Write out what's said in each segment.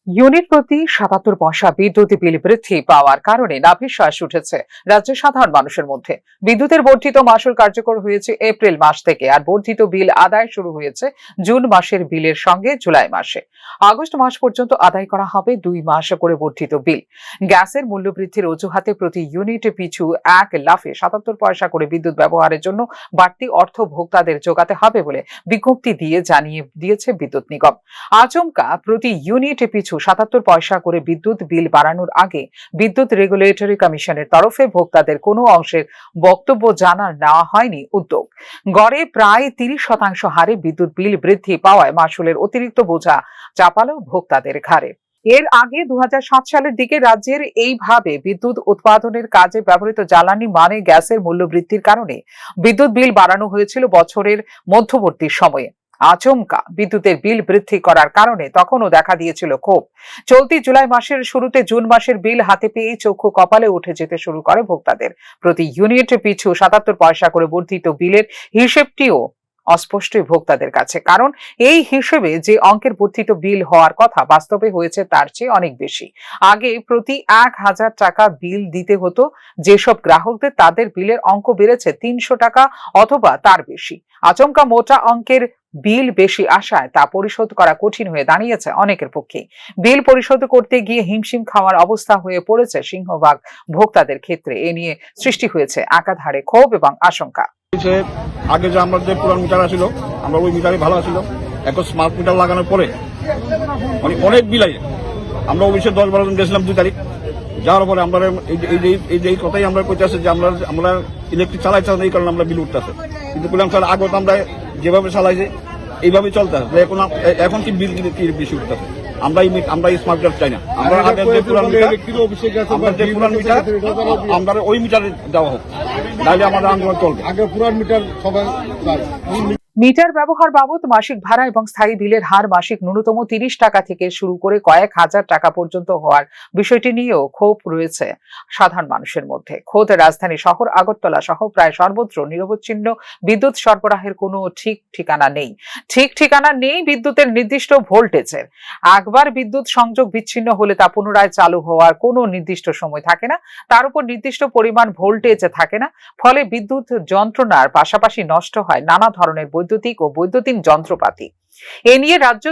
Unit প্রতি ৭৭ পয়সা বিদ্যুৎ বিল বৃদ্ধি পাওয়ার কারণে নাভিশ্বাস উঠেছে রাজ্যের সাধারণ মানুষের মধ্যে। বিদ্যুতের বর্ধিত মাশুল কার্যকর হয়েছে এপ্রিল মাস থেকে, আর বর্ধিত বিল আদায় শুরু হয়েছে জুন মাসের বিলের সঙ্গে জুলাই মাসে। আগস্ট মাস পর্যন্ত আদায় করা হবে ২ মাস করে বর্ধিত বিল। গ্যাসের মূল্য বৃদ্ধির অজুহাতে প্রতি ইউনিট পিছু এক লাফে ৭৭ পয়সা করে বিদ্যুৎ ব্যবহারের জন্য বাড়তি অর্থ ভোক্তাদের যোগাতে হবে বলে বিজ্ঞপ্তি দিয়ে জানিয়ে দিয়েছে বিদ্যুৎ নিগম। আচমকা প্রতি ইউনিট পিছু ৭৭ পয়সা করে বিদ্যুৎ বিল বাড়ানোর আগে বিদ্যুৎ রেগুলেটরি কমিশনের তরফে ভোক্তাদের কোনো অংশের বক্তব্য জানার নেওয়া হয়নি উদ্যোগ। গড়ে প্রায় ৩০% হারে বিদ্যুৎ বিল বৃদ্ধি পাওয়ায় মাশুলের অতিরিক্ত বোঝা চাপালো ভোক্তাদের ঘাড়ে। এর আগে ২০০৭ সালের দিকে রাজ্যের এইভাবে বিদ্যুৎ উৎপাদনের কাজে ব্যবহৃত জ্বালানি মানে গ্যাসের মূল্য বৃদ্ধির কারণে বিদ্যুৎ বিল বাড়ানো হয়েছিল বছরের মধ্যবর্তী সময়ে। আচমকা বিদ্যুতের বিল বৃদ্ধি করার কারণে তখনও দেখা দিয়েছিল ক্ষোভ। চলতি জুলাই মাসের শুরুতে জুন মাসের বিল হাতে পেয়ে চক্ষু কপালে উঠে যেতে শুরু করে ভোক্তাদের। প্রতি ইউনিট পিছু ৭৭ পয়সা করে বর্ধিত বিলের হিসেবটিও অস্পষ্টই ভোক্তাদের কাছে, কারণ এই হিসেবে যে অঙ্কের বর্ধিত বিল হওয়ার কথা বাস্তবে হয়েছে তার চেয়ে অনেক বেশি। আগে প্রতি ১,০০০ টাকা বিল দিতে হতো যেসব গ্রাহকদের, তাদের বিলের অঙ্ক বেড়েছে ৩০০ টাকা অথবা তার বেশি। আচমকা মোটা অঙ্কের বিল বেশি আসায় তা পরিশোধ করা কঠিন হয়ে দাঁড়িয়েছে অনেকের পক্ষে। বিল পরিশোধ করতে গিয়ে হিমশিম খাওয়ার অবস্থা হয়ে পড়েছে সিংহভাগ ভোক্তাদের ক্ষেত্রে। এ নিয়ে সৃষ্টি হয়েছে একাধারে ক্ষোভ এবং আশঙ্কা। আগে যে আমরা যে পুরান মিটার ছিল, আমরা ওই মিটারে ভালো ছিল। এখন স্মার্ট মিটার লাগানোর পরে অনেক বিল আইছে। আমরা অফিসে ১০-১২ জন গেছিলাম ২ তারিখ, যাওয়ার পরে আমরা এই কথাই আমরা কইতেছি যে আমরা ইলেকট্রিক চালাই এই কারণে আমরা বিল উঠতেছে। কিন্তু বললাম স্যার আগে তো আমরা যেভাবে চালাইছে এইভাবে চলতে হবে, এখন কি বিল বেশি উঠতেছে। আমরা স্মার্ট মিটার চাই না। আমরা আমরা ওই মিটারে দেওয়া হোক, তাহলে আমাদের আন্দোলন চলবে। আগে পুরান মিটার সবাই মিটার ব্যবহার বাবদ মাসিক ভাড়া এবং স্থায়ী বিলের হার মাসিক ন্যূনতম ৩০ টাকা থেকে শুরু করে কয়েক হাজার টাকা পর্যন্ত হওয়ার বিষয়টি নিয়েও ক্ষোভ রয়েছে সাধারণ মানুষের মধ্যে। খোদ রাজধানী শহর আগরতলা সহ প্রায় সর্বত্র নিরবচ্ছিন্ন বিদ্যুৎ সরবরাহের কোনো ঠিক ঠিকানা নেই বিদ্যুতের নির্দিষ্ট ভোল্টেজের। একবার বিদ্যুৎ সংযোগ বিচ্ছিন্ন হলে তা পুনরায় চালু হওয়ার কোনো নির্দিষ্ট সময় থাকে না, তার উপর নির্দিষ্ট পরিমাণ ভোল্টেজ থাকে না। ফলে বিদ্যুৎ যন্ত্রণার পাশাপাশি নষ্ট হয় নানা ধরনের বৈদ্যুতিক ও বৈদ্যুতিন যন্ত্রপাতি। এ নিয়ে রাজ্য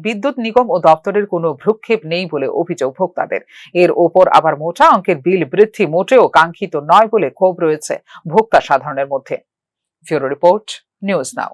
বিদ্যুৎ নিগম ও দপ্তরের কোনো ভ্রুক্ষেপ নেই বলে অভিযোগ ভোক্তাদের। এর ওপর আবার মোটা অঙ্কের বিল বৃদ্ধি মোটেও কাঙ্ক্ষিত নয় বলে ক্ষোভ রয়েছে ভোক্তা সাধারণের মধ্যে। Bureau report, news now.